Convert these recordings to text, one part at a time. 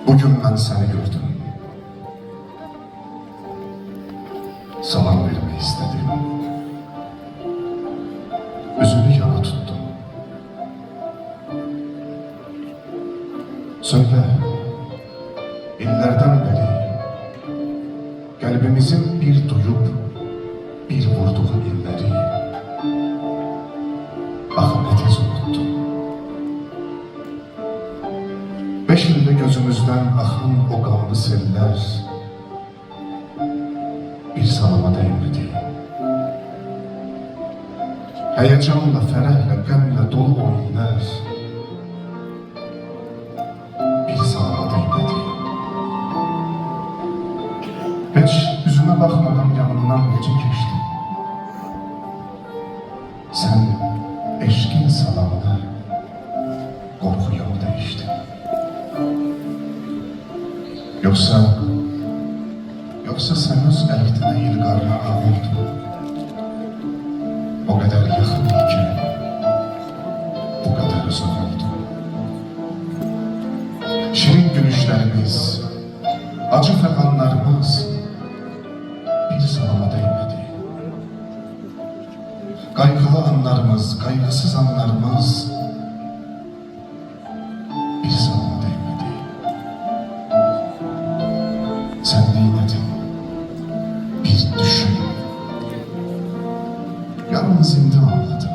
Bugün ben seni gördüm. Salam vermeyi istedim. Üzünü yana tuttum. Söyle, illerden beri kalbimizin bir duyup bir vurduğu illeri ne tez unuttum. 5 ilde gözümüzden akan o kanlı seller bir salama değmedi. Heyecanla, ferahla, qəmlə dolu o iller bir salama değmedi. Hiç yüzüme bakmadan yanımdan necə geçti. Sen eşkin salamını korkuya mı değiştin? Yoksa sen öz əlidinə ilqarına ağıldın. O kadar yakın iken bu kadar uzak oldu. Şirin gülüşlerimiz, acı fekanlarımız bir salama değmedi. Kaygılı anlarımız, kaygısız anlarımız bir salama değmedi. Sen neynedin? Bir düşün. Yalnız indi anladım.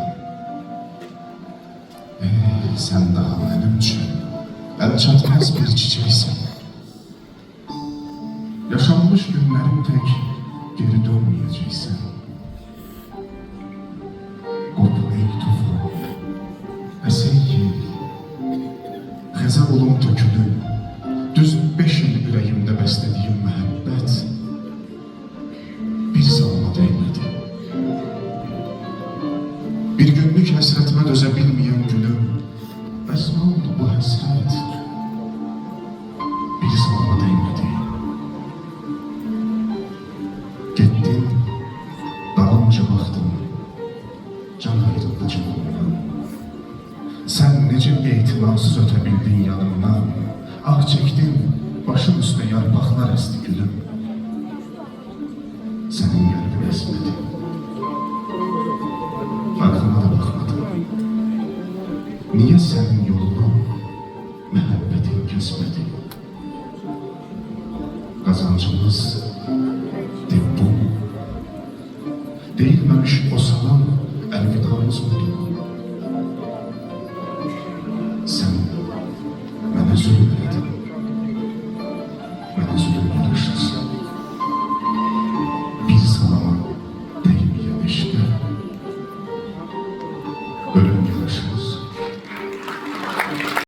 Sen daha benim için el çatmaz bir çiçeksin. Yaşanmış günlerim tek geri dönmeyeceksin. Kopun ey tufu, esey yel, xəzəl olum tökülüm, düz 5 il ürəyimdə bəslədiyim məhəbbət bir salama değmedi. Bir günlük həsrətime dözə bilməyən gülüm, bəs nə oldu bu həsrət? Bir salama değmedi. Getdin, dalınca baxdın, can ayrıldı canımdan. Sen necə etinasız ötə bildin yanımdan, ağ çəkdin, başın üstə yarpaqlar əsti gülüm. Sənin qəlbin əsmədi. Arkana da bakmadım. Niye senin yolunu məhəbbətin kəsmədi? Qazancımız bu mu? Deyilməmiş o salam əlvidamız oldu. Sen mənə zülm elədin.